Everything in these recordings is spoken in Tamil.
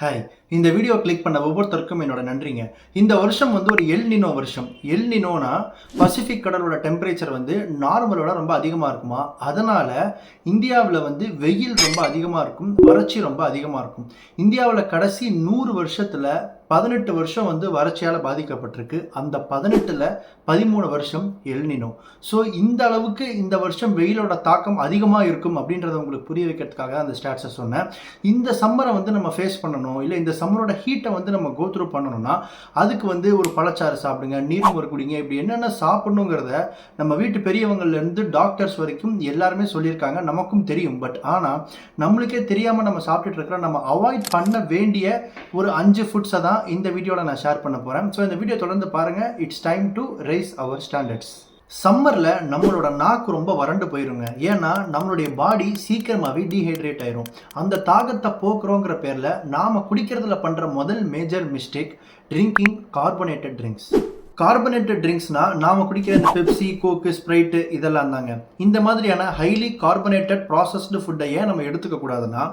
ஹாய். இந்த வீடியோ கிளிக் பண்ண ஒவ்வொருத்தருக்கும் என்னோட நன்றிங்க. இந்த வருஷம் ஒரு எல் நினோ வருஷம். எல் நினோனா பசிபிக் கடலோட டெம்பரேச்சர் நார்மலோட ரொம்ப அதிகமாக இருக்குமா. அதனால இந்தியாவில் வெயில் ரொம்ப அதிகமாக இருக்கும், வறட்சி ரொம்ப அதிகமாக இருக்கும். இந்தியாவில் கடைசி 100 வருஷத்தில் 18 வருஷம் வறட்சியால் பாதிக்கப்பட்டிருக்கு. அந்த 18ல் 13 வருஷம் எல் நினோ. ஸோ இந்த அளவுக்கு இந்த வருஷம் வெயிலோட தாக்கம் அதிகமாக இருக்கும் அப்படின்றத உங்களுக்கு புரிய வைக்கிறதுக்காக அந்த ஸ்டாட்ஸை சொன்னேன். இந்த சம்மரை நம்ம ஃபேஸ் பண்ணணும், இல்லை இந்த சம்மரோட ஹீட்டை நம்ம கோ த்ரூ பண்ணணும்னா அதுக்கு ஒரு பழச்சாறு சாப்பிடுங்க, நீர்மோர் குடிங்க, இப்படி என்னென்ன சாப்பிடணுங்கிறத நம்ம வீட்டு பெரியவங்கள்லேருந்து டாக்டர்ஸ் வரைக்கும் எல்லாருமே சொல்லியிருக்காங்க. நமக்கும் தெரியும். பட் ஆனால் நம்மளுக்கே தெரியாமல் நம்ம சாப்பிட்டுட்டு இருக்கிறோம். நம்ம அவாய்ட் பண்ண வேண்டிய ஒரு 5 ஃபுட்ஸை தான் இந்த வீடியோவில் நான் ஷேர் பண்ண போகிறேன். ஸோ இந்த வீடியோ தொடர்ந்து பாருங்கள். It's time to raise our standards. சம்மரில் நம்மளோட நாக்கு ரொம்ப வறண்டு போயிருங்க. ஏன்னா நம்மளுடைய பாடி சீக்கிரமாகவே டீஹைட்ரேட் ஆயிரும். அந்த தாகத்தை போக்குறோங்கிற பேரில் நாம் குடிக்கிறதுல பண்ணுற முதல் major mistake drinking carbonated drinks. Carbonated ட்ரிங்க்ஸ்னா நாம் குடிக்கிற இந்த பெப்சி, கோக்கு, ஸ்ப்ரைட்டு இதெல்லாம் தாங்க. இந்த மாதிரியான ஹைலி கார்பனேட்டட் ப்ராசஸ்டு ஃபுட்டை ஏன் நம்ம எடுத்துக்க கூடாதுன்னா,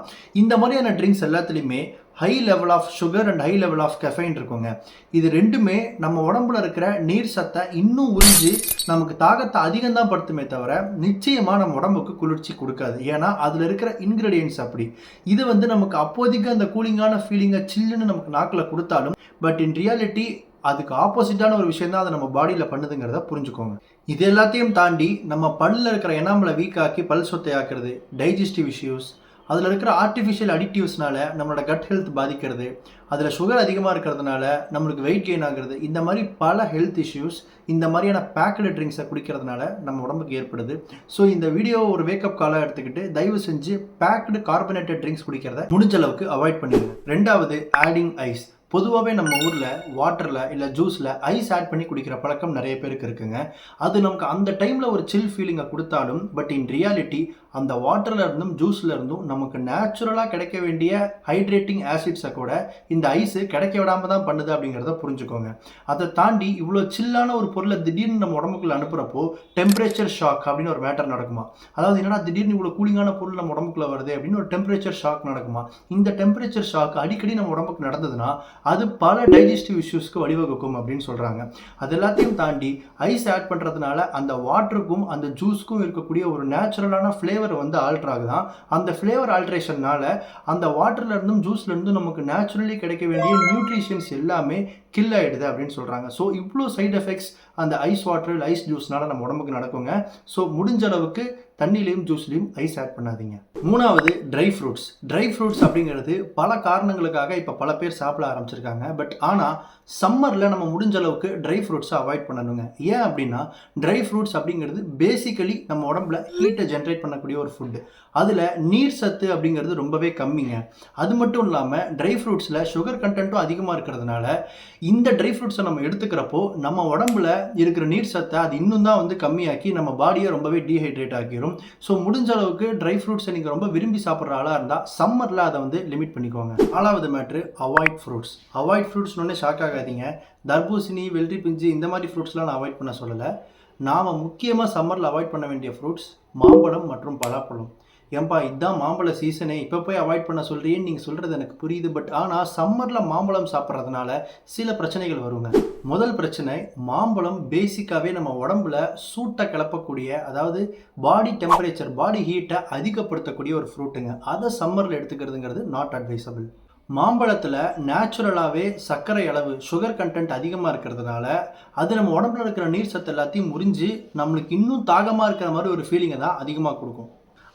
இந்த மாதிரியான ட்ரிங்க்ஸ் எல்லாத்துலேயுமே high level of sugar and high level of caffeine இருக்குங்க. இது ரெண்டுமே நம்ம உடம்புல இருக்கிற நீர் சத்தை இன்னும் உறிஞ்சி நமக்கு தாகத்தை அதிகம் தான் படுத்துமே தவிர நிச்சயமாக நம்ம உடம்புக்கு குளிர்ச்சி கொடுக்காது. ஏன்னா அதில் இருக்கிற இன்க்ரீடியன்ட்ஸ் அப்படி. இது நமக்கு அப்போதைக்கு அந்த கூலிங்கான ஃபீலிங்கை சில்லுன்னு நமக்கு நாக்கில் கொடுத்தாலும் பட் இன் ரியாலிட்டி அதுக்கு ஆப்போசிட்டான ஒரு விஷயம் தான் அதை நம்ம பாடியில் பண்ணுதுங்கிறத புரிஞ்சுக்கோங்க. இது எல்லாத்தையும் தாண்டி நம்ம பல்லில் இருக்கிற எனாமலை வீக் ஆக்கி பல் சொத்தை ஆக்குறது, டைஜஸ்டிவ் இஷ்யூஸ், அதில் இருக்கிற ஆர்டிஃபிஷியல் அடிக்டிவ்ஸ்னால நம்மளோட கட் ஹெல்த் பாதிக்கிறது, அதில் சுகர் அதிகமாக இருக்கிறதுனால நம்மளுக்கு வெயிட் கெயின் ஆகுறது, இந்த மாதிரி பல ஹெல்த் இஷ்யூஸ் இந்த மாதிரியான பேக்கடு ட்ரிங்க்ஸை குடிக்கிறதுனால நம்ம உடம்புக்கு ஏற்படுது. ஸோ இந்த வீடியோ ஒரு வேக்கப் காலாக எடுத்துக்கிட்டு தயவு செஞ்சு பேக்கடு கார்பனேட்டட் ட்ரிங்க்ஸ் குடிக்கிறத முடிஞ்ச அளவுக்கு அவாய்ட் பண்ணிடுங்க. ரெண்டாவது, ஆடிங் ஐஸ். பொதுவாகவே நம்ம ஊரில் வாட்டரில் இல்லை ஜூஸில் ஐஸ் ஆட் பண்ணி குடிக்கிற பழக்கம் நிறைய பேருக்கு இருக்குங்க. அது நமக்கு அந்த டைமில் ஒரு சில் ஃபீலிங்கை கொடுத்தாலும் பட் இன் ரியாலிட்டி அந்த வாட்டரில் இருந்தும் ஜூஸில் இருந்தும் நமக்கு நேச்சுரலாக கிடைக்க வேண்டிய ஹைட்ரேட்டிங் ஆசிட்ஸை கூட இந்த ஐஸு கிடைக்க விடாமல் தான் பண்ணுது அப்படிங்கிறத புரிஞ்சுக்கோங்க. அதை தாண்டி இவ்வளோ சில்லான ஒரு பொருளை திடீர்னு நம்ம உடம்புக்குள்ள அனுப்புகிறப்போ டெம்பரேச்சர் ஷாக் அப்படின்னு ஒரு மேட்டர் நடக்குமா. அதாவது என்னன்னா, திடீர்னு இவ்வளோ கூலிங்கான பொருள் நம்ம உடம்புக்குள்ள வருது அப்படின்னு ஒரு டெம்பரேச்சர் ஷாக் நடக்குமா. இந்த டெம்பரேச்சர் ஷாக் அடிக்கடி நம்ம உடம்புக்கு நடந்ததுன்னா அது பல டைஜஸ்டிவ் இஷ்யூஸ்க்கு வழிவகுக்கும் அப்படின்னு சொல்கிறாங்க. அது எல்லாத்தையும் தாண்டி ஐஸ் ஆட் பண்ணுறதுனால அந்த வாட்டருக்கும் அந்த ஜூஸ்க்கும் இருக்கக்கூடிய ஒரு நேச்சுரலான ஃப்ளேவர் ஆல்டர் ஆகுதான். அந்த ஃப்ளேவர் ஆல்ட்ரேஷன்னால அந்த வாட்டர்ல இருந்தும் ஜூஸ்ல இருந்தும் நமக்கு நேச்சுரலி கிடைக்க வேண்டிய நியூட்ரிஷன்ஸ் எல்லாமே கில் ஆயிடுது அப்படின்னு சொல்றாங்க. ஸோ இவ்வளோ சைட் எஃபெக்ட்ஸ் அந்த ஐஸ் வாட்டர், ஐஸ் ஜூஸ்னால நம்ம உடம்புக்கு நடக்குங்க. ஸோ முடிஞ்ச அளவுக்கு தண்ணிலையும் ஜூஸ்லையும் ஐஸ் ஆட் பண்ணாதீங்க. மூணாவது, ட்ரை ஃப்ரூட்ஸ். ட்ரை ஃப்ரூட்ஸ் அப்படிங்கிறது பல காரணங்களுக்காக இப்போ பல பேர் சாப்பிட ஆரம்பிச்சிருக்காங்க. பட் ஆனால் சம்மரில் நம்ம முடிஞ்ச அளவுக்கு ட்ரை ஃப்ரூட்ஸை அவாய்ட் பண்ணணுங்க. ஏன் அப்படின்னா, ட்ரை ஃப்ரூட்ஸ் அப்படிங்கிறது பேசிக்கலி நம்ம உடம்புல ஹீட்டை ஜென்ரேட் பண்ணக்கூடிய ஒரு ஃபுட்டு. அதில் நீர் சத்து அப்படிங்கிறது ரொம்பவே கம்மிங்க. அது மட்டும் இல்லாமல் ட்ரை ஃப்ரூட்ஸில் சுகர் கண்டென்ட்டும் அதிகமாக இருக்கிறதுனால இந்த ட்ரை ஃப்ரூட்ஸை நம்ம எடுத்துக்கிறப்போ நம்ம உடம்புல இருக்கிற நீர் சத்தை அது இன்னும் தான் கம்மியாக்கி நம்ம பாடியை ரொம்பவே டீஹைட்ரேட் ஆக்கிரும். ஸோ முடிஞ்ச அளவுக்கு ட்ரை ஃப்ரூட்ஸை நீங்கள் ரொம்ப விரும்பி சாப்பிட்ற ஆளாக இருந்தால் சம்மரில் அதை லிமிட் பண்ணிக்கோங்க. 4வது மேட்ரு, அவாய்ட் ஃப்ரூட்ஸ். அவாய்ட் ஃப்ரூட்ஸ்னு ஷாக் ஆகாதீங்க. தர்பூசணி, வெள்ளரி பிஞ்சு இந்த மாதிரி ஃப்ரூட்ஸ்லாம் நான் அவாய்ட் பண்ண சொல்லலை. நாம் முக்கியமாக சம்மரில் அவாய்ட் பண்ண வேண்டிய ஃப்ரூட்ஸ் மாம்பழம் மற்றும் பலாப்பழம். ஏன்பா இதுதான் மாம்பழ சீசனே, இப்போ போய் அவாய்ட் பண்ண சொல்கிறேன்னு நீங்கள் சொல்கிறது எனக்கு புரியுது. பட் ஆனால் சம்மரில் மாம்பழம் சாப்பிட்றதுனால சில பிரச்சனைகள் வருங்க. முதல் பிரச்சனை, மாம்பழம் பேசிக்காகவே நம்ம உடம்புல சூட்டை கிளப்பக்கூடிய, அதாவது பாடி டெம்பரேச்சர், பாடி ஹீட்டை அதிகப்படுத்தக்கூடிய ஒரு ஃப்ரூட்டுங்க. அதை சம்மரில் எடுத்துக்கிறதுங்கிறது நாட் அட்வைசபிள். மாம்பழத்தில் நேச்சுரலாகவே சர்க்கரை அளவு, சுகர் கண்டென்ட் அதிகமாக இருக்கிறதுனால அது நம்ம உடம்புல இருக்கிற நீர் சத்து எல்லாத்தையும் உறிஞ்சி நம்மளுக்கு இன்னும் தாகமாக இருக்கிற மாதிரி ஒரு ஃபீலிங்கை தான் அதிகமாக கொடுக்கும்.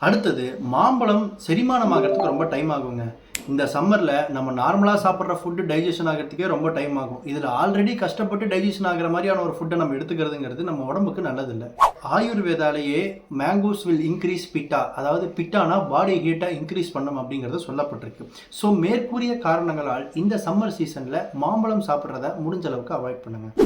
அடுத்தது, மாம்பழம் செரிமானம் ஆகிறதுக்கு ரொம்ப டைம் ஆகுங்க. இந்த சம்மரில் நம்ம நார்மலாக சாப்பிட்ற ஃபுட்டு டைஜஷன் ஆகிறதுக்கே ரொம்ப டைம் ஆகும். இதில் ஆல்ரெடி கஷ்டப்பட்டு டைஜஷன் ஆகிற மாதிரியான ஒரு ஃபுட்டை நம்ம எடுத்துக்கிறதுங்கிறது நம்ம உடம்புக்கு நல்லதில்லை. ஆயுர்வேதாலேயே மேங்கோஸ் வில் இன்க்ரீஸ் பிட்டா, அதாவது பிட்டானா பாடி ஹீட்டை இன்க்ரீஸ் பண்ணும் அப்படிங்கிறது சொல்லப்பட்டிருக்கு. ஸோ மேற்கூறிய காரணங்களால் இந்த சம்மர் சீசனில் மாம்பழம் சாப்பிட்றத முடிஞ்ச அளவுக்கு அவாய்ட் பண்ணுங்கள்.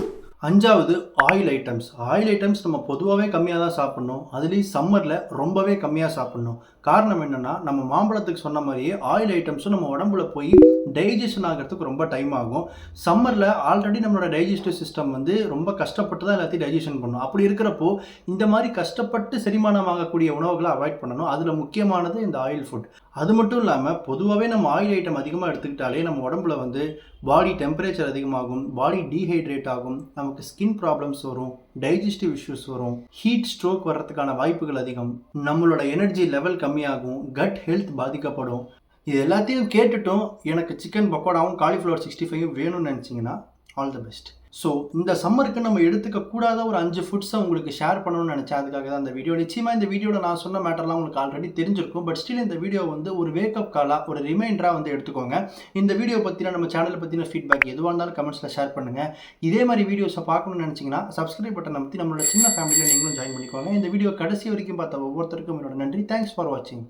5வது, ஆயில் ஐட்டம்ஸ். ஆயில் ஐட்டம்ஸ் நம்ம பொதுவாகவே கம்மியாக தான் சாப்பிட்ணும். அதுலேயும் சம்மரில் ரொம்பவே கம்மியாக சாப்பிட்ணும். காரணம் என்னன்னா, நம்ம மாம்பழத்துக்கு சொன்ன மாதிரியே ஆயில் ஐட்டம்ஸும் நம்ம உடம்புல போய் டைஜஷன் ஆகிறதுக்கு ரொம்ப டைம் ஆகும். சம்மரில் ஆல்ரெடி நம்மளோட டைஜஸ்டிவ் சிஸ்டம் வந்து ரொம்ப கஷ்டப்பட்டு தான் எல்லாத்தையும் டைஜஷன் பண்ணும். அப்படி இருக்கிறப்போ இந்த மாதிரி கஷ்டப்பட்டு செரிமானம் ஆகக்கூடிய உணவுகளை அவாய்ட் பண்ணணும். அதில் முக்கியமானது இந்த ஆயில் ஃபுட். அது மட்டும் இல்லாமல் பொதுவாகவே நம்ம ஆயில் ஐட்டம் அதிகமாக எடுத்துக்கிட்டாலே நம்ம உடம்புல வந்து பாடி டெம்பரேச்சர் அதிகமாகும், பாடி டீஹைட்ரேட் ஆகும், நமக்கு ஸ்கின் ப்ராப்ளம்ஸ் வரும், டைஜஸ்டிவ் இஷ்யூஸ் வரும், ஹீட் ஸ்ட்ரோக் வர்றதுக்கான வாய்ப்புகள் அதிகம், நம்மளோட எனர்ஜி லெவல் கம்மியாகும், கட் ஹெல்த் பாதிக்கப்படும். இது எல்லாத்தையும் கேட்டுட்டும் எனக்கு சிக்கன் பக்கோடாவும் காலிஃப்ளவர் 65 வேணும்னு நினச்சிங்கன்னா ஆல் தி பெஸ்ட். ஸோ இந்த சம்மருக்கு நம்ம எடுத்துக்க கூடாத ஒரு 5 ஃபுட்ஸை உங்களுக்கு ஷேர் பண்ணணும்னு நினச்சேன். அதுக்காக தான் இந்த வீடியோ. நிச்சயமாக இந்த வீடியோவில் நான் சொன்ன மேட்டர்லாம் உங்களுக்கு ஆல்ரெடி தெரிஞ்சிருக்கும். பட் ஸ்டில் இந்த வீடியோ வந்து ஒரு வேக்கப் காலாக, ஒரு ரிமைண்டராக வந்து எடுத்துக்கோங்க. இந்த வீடியோ பற்றின, நம்ம சேனலை பற்றின ஃபீட்பேக் எதுவாக இருந்தாலும் கமெண்ட்ஸில் ஷேர் பண்ணுங்கள். இதே மாதிரி வீடியோஸை பார்க்கணும்னு நினச்சிங்கன்னா சப்ஸ்கிரைப் பட்டனை பற்றி நம்மளோட சின்ன ஃபேமிலியில் நீங்களும் ஜாயின் பண்ணிக்கோங்க. இந்த வீடியோ கடைசி வரைக்கும் பார்த்த ஒவ்வொருத்தருக்கும் என்னோட நன்றி. தேங்க்ஸ் ஃபார் வாட்சிங்.